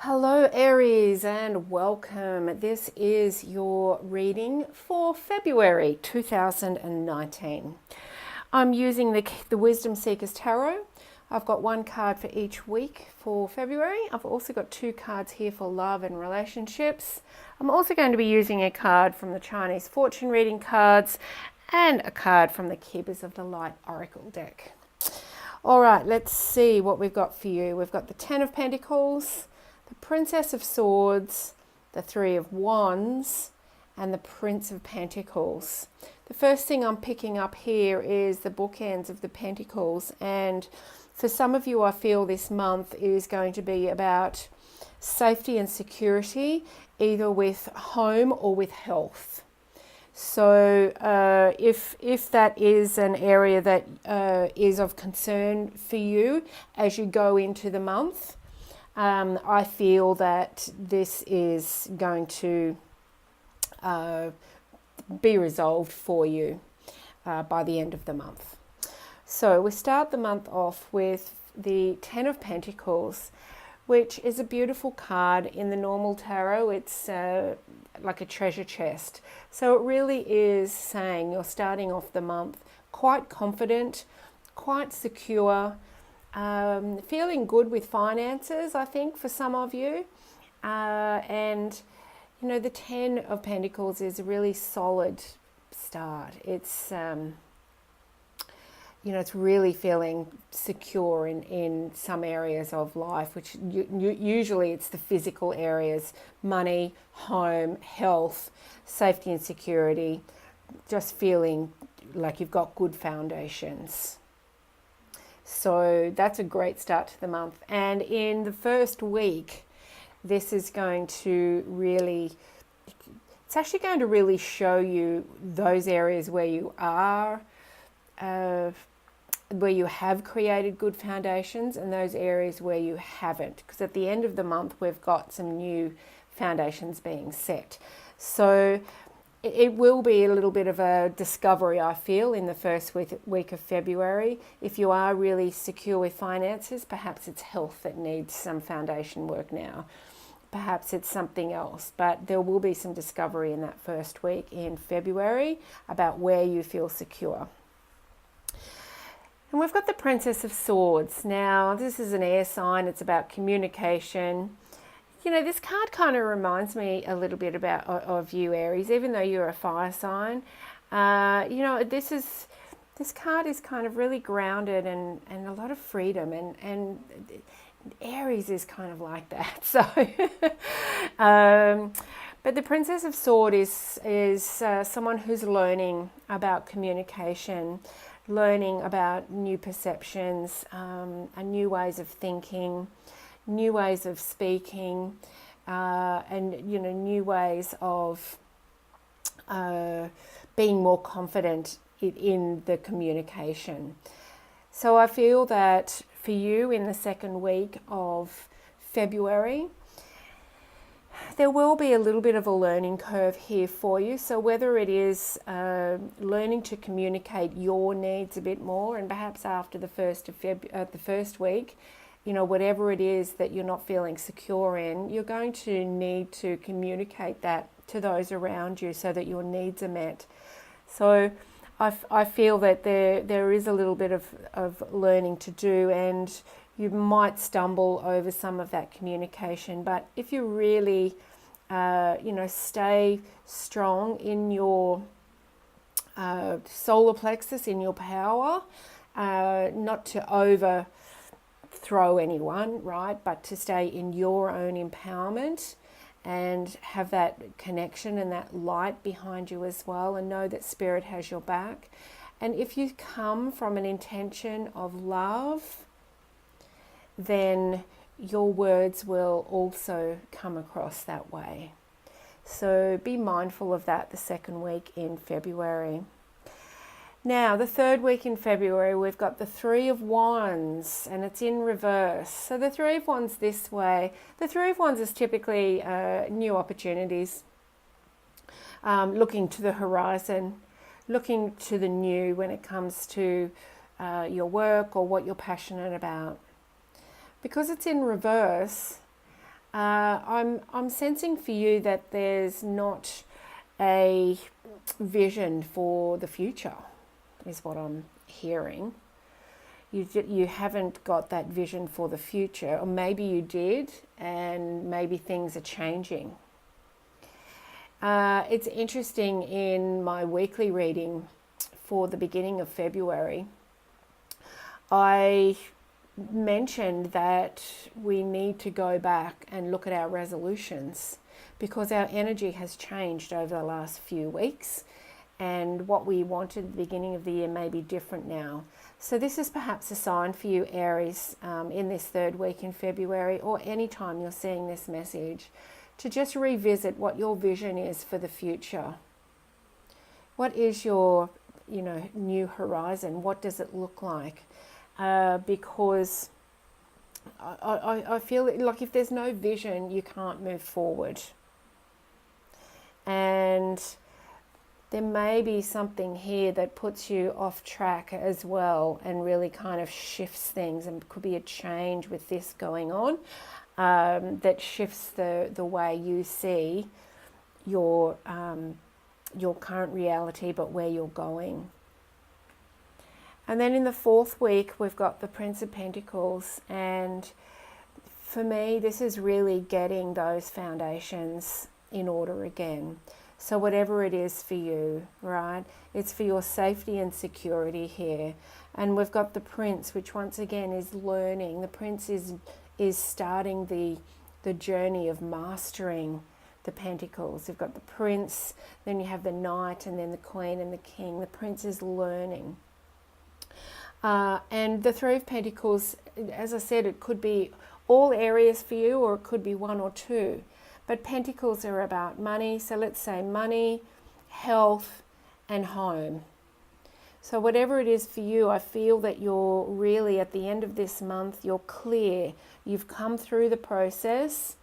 Hello Aries and welcome. This is your reading for February 2019. I'm using the Wisdom Seekers Tarot. I've got one card for each week for February. I've also got two cards here for love and relationships. I'm also going to be using a card from the Chinese fortune reading cards and a card from the Keepers of the Light Oracle deck. All right, let's see what we've got for you. We've got the Ten of Pentacles, the Princess of Swords, the Three of Wands, and the Prince of Pentacles. The first thing I'm picking up here is the bookends of the Pentacles, and for some of you I feel this month is going to be about safety and security, either with home or with health. So if that is an area that is of concern for you as you go into the month, I feel that this is going to be resolved for you by the end of the month. So we start the month off with the Ten of Pentacles, which is a beautiful card. In the normal tarot, it's like a treasure chest. So it really is saying you're starting off the month quite confident, quite secure, feeling good with finances, I think, for some of you. And, you know, the Ten of Pentacles is a really solid start. It's, it's really feeling secure in some areas of life, which usually it's the physical areas: money, home, health, safety and security, just feeling like you've got good foundations. So that's a great start to the month. And in the first week, this is going to really, it's actually going to really show you those areas where you are, where you have created good foundations, and those areas where you haven't. Because at the end of the month, we've got some new foundations being set. So it will be a little bit of a discovery, I feel, in the first week of February. If you are really secure with finances, perhaps it's health that needs some foundation work now. Perhaps it's something else, but there will be some discovery in that first week in February about where you feel secure. And we've got the Princess of Swords. Now, this is an air sign. It's about communication. You know, this card kind of reminds me a little bit of you, Aries, even though you're a fire sign. This card is kind of really grounded and a lot of freedom, and Aries is kind of like that. So, but the Princess of Swords is someone who's learning about communication, learning about new perceptions, new ways of thinking, new ways of speaking, and new ways of being more confident in the communication. So I feel that for you in the second week of February, there will be a little bit of a learning curve here for you. So whether it is learning to communicate your needs a bit more, and perhaps after the first week, whatever it is that you're not feeling secure in, you're going to need to communicate that to those around you so that your needs are met. So I feel that there is a little bit of learning to do, and you might stumble over some of that communication. But if you really, stay strong in your solar plexus, in your power, not to overthrow anyone, right? But to stay in your own empowerment and have that connection and that light behind you as well, and know that Spirit has your back. And if you come from an intention of love, then your words will also come across that way. So be mindful of that the second week in February. Now, the third week in February, we've got the Three of Wands, and it's in reverse. So the Three of Wands this way. The Three of Wands is typically new opportunities, looking to the horizon, looking to the new when it comes to your work or what you're passionate about. Because it's in reverse, I'm sensing for you that there's not a vision for the future, is what I'm hearing. You haven't got that vision for the future, or maybe you did, and maybe things are changing. It's interesting, in my weekly reading for the beginning of February, I mentioned that we need to go back and look at our resolutions, because our energy has changed over the last few weeks, and what we wanted at the beginning of the year may be different now. So this is perhaps a sign for you, Aries, in this third week in February, or any time you're seeing this message, to just revisit what your vision is for the future. What is your, new horizon? What does it look like? Because I feel like if there's no vision, you can't move forward. And there may be something here that puts you off track as well, and really kind of shifts things, and could be a change with this going on, that shifts the way you see your current reality, but where you're going. And then in the fourth week, we've got the Prince of Pentacles. And for me, this is really getting those foundations in order again. So whatever it is for you, right? It's for your safety and security here. And we've got the Prince, which once again is learning. The Prince is starting the journey of mastering the Pentacles. You've got the Prince, then you have the Knight, and then the Queen and the King. The Prince is learning. And the Three of Pentacles, as I said, it could be all areas for you, or it could be one or two. But Pentacles are about money. So let's say money, health, and home. So whatever it is for you, I feel that you're really, at the end of this month, you're clear. You've come through the process.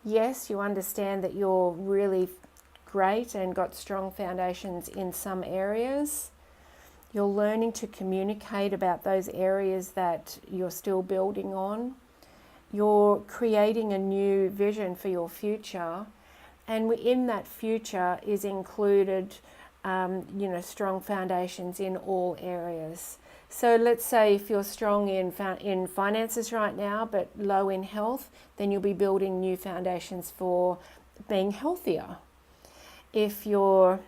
Yes, you understand that you're really great and got strong foundations in some areas. You're learning to communicate about those areas that you're still building on. You're creating a new vision for your future. And in that future is included, strong foundations in all areas. So let's say if you're strong in finances right now, but low in health, then you'll be building new foundations for being healthier. If you're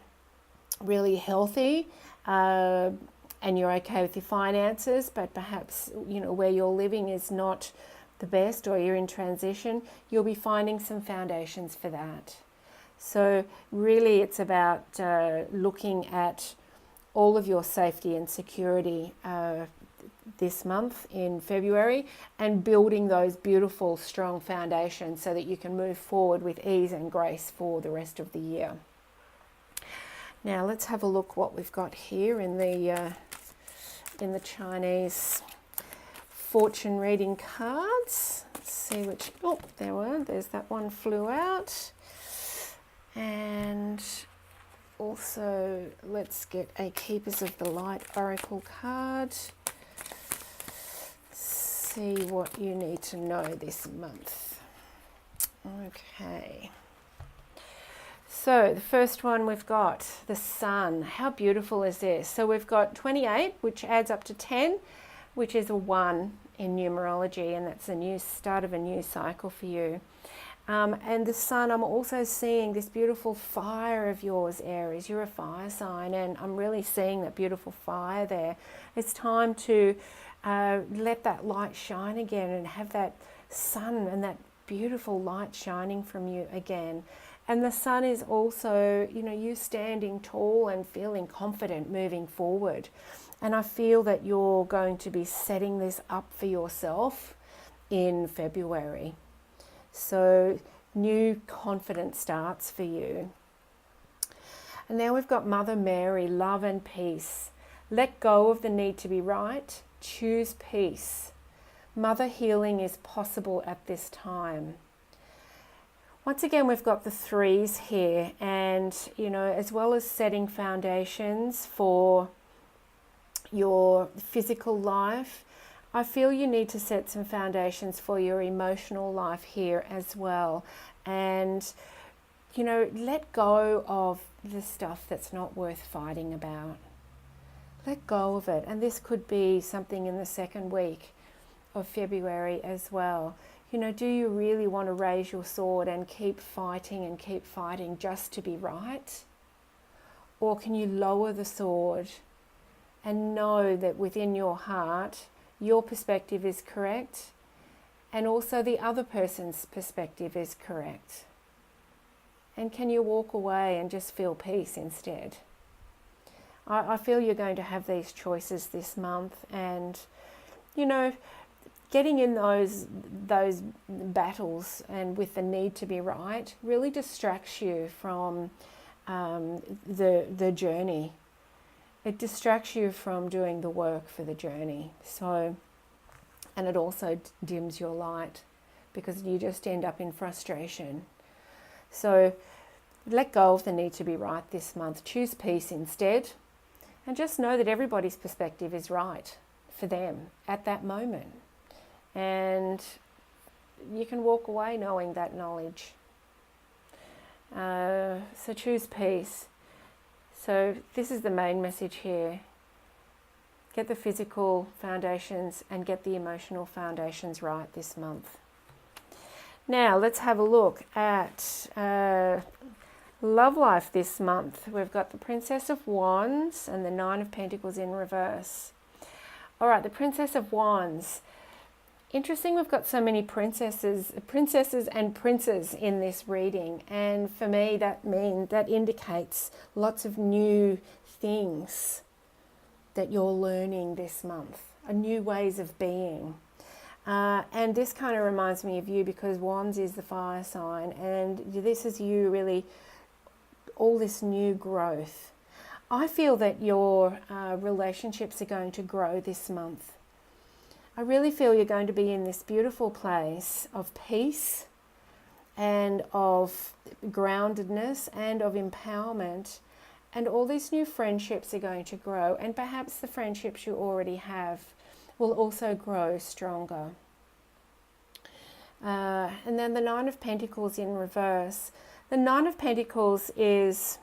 really healthy, and you're okay with your finances, but perhaps where you're living is not the best, or you're in transition, you'll be finding some foundations for that. So really it's about looking at all of your safety and security this month in February, and building those beautiful strong foundations so that you can move forward with ease and grace for the rest of the year. Now let's have a look what we've got here in the Chinese fortune reading cards. Let's see which, there's that one flew out. And also let's get a Keepers of the Light Oracle card. See what you need to know this month. Okay. So the first one we've got the Sun. How beautiful is this? So we've got 28, which adds up to 10, which is a 1 in numerology, and that's a new start of a new cycle for you. And the Sun, I'm also seeing this beautiful fire of yours, Aries. You're a fire sign, and I'm really seeing that beautiful fire there. It's time to let that light shine again, and have that sun and that beautiful light shining from you again. And the Sun is also, you standing tall and feeling confident moving forward. And I feel that you're going to be setting this up for yourself in February. So new confident starts for you. And now we've got Mother Mary, love and peace. Let go of the need to be right. Choose peace. Mother healing is possible at this time. Once again, we've got the threes here, and, as well as setting foundations for your physical life, I feel you need to set some foundations for your emotional life here as well. And, you know, let go of the stuff that's not worth fighting about. Let go of it. And this could be something in the second week of February as well. You know, do you really want to raise your sword and keep fighting just to be right? Or can you lower the sword and know that within your heart, your perspective is correct, and also the other person's perspective is correct? And can you walk away and just feel peace instead? I feel you're going to have these choices this month, and, you know, getting in those battles and with the need to be right really distracts you from the journey. It distracts you from doing the work for the journey. So, and it also dims your light because you just end up in frustration. So let go of the need to be right this month. Choose peace instead, and just know that everybody's perspective is right for them at that moment. And you can walk away knowing that knowledge. So choose peace. So this is the main message here. Get the physical foundations and get the emotional foundations right this month. Now let's have a look at love life this month. We've got the Princess of Wands and the Nine of Pentacles in reverse. All right, the Princess of Wands. Interesting, we've got so many princesses and princes in this reading, and for me that indicates lots of new things that you're learning this month, new ways of being. And this kind of reminds me of you because Wands is the fire sign, and this is you really, all this new growth. I feel that your relationships are going to grow this month. I really feel you're going to be in this beautiful place of peace and of groundedness and of empowerment, and all these new friendships are going to grow, and perhaps the friendships you already have will also grow stronger. And then the Nine of Pentacles in reverse. The Nine of Pentacles is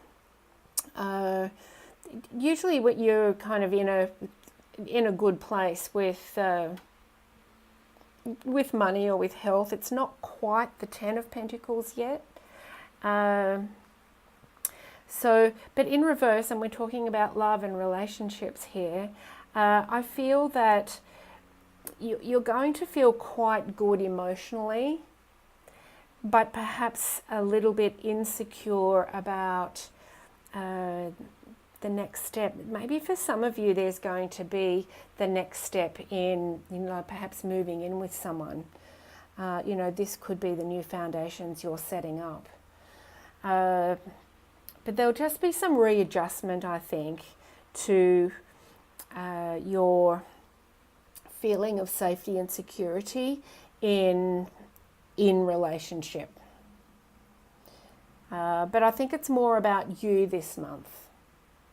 usually what you're kind of in a good place with money or with health. It's not quite the Ten of Pentacles yet. But in reverse, and we're talking about love and relationships here, I feel that you're going to feel quite good emotionally, but perhaps a little bit insecure about the next step. Maybe for some of you there's going to be the next step in, perhaps moving in with someone. This could be the new foundations you're setting up. But there'll just be some readjustment, I think, to your feeling of safety and security in relationship. But I think it's more about you this month.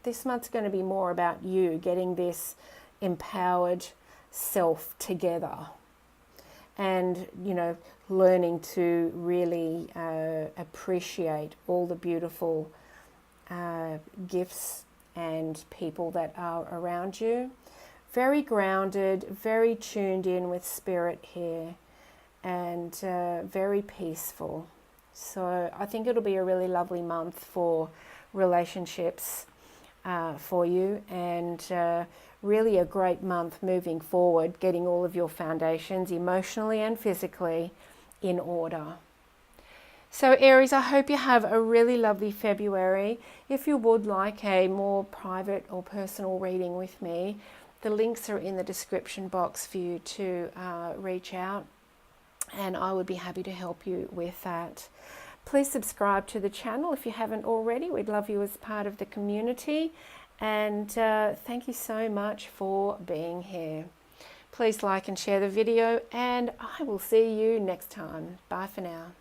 This month's going to be more about you getting this empowered self together and, learning to really appreciate all the beautiful gifts and people that are around you. Very grounded, very tuned in with spirit here, and very peaceful. So I think it'll be a really lovely month for relationships for you, and really a great month moving forward, getting all of your foundations emotionally and physically in order. So Aries, I hope you have a really lovely February. If you would like a more private or personal reading with me, the links are in the description box for you to reach out, and I would be happy to help you with that. Please subscribe to the channel if you haven't already. We'd love you as part of the community. And thank you so much for being here. Please like and share the video, and I will see you next time. Bye for now.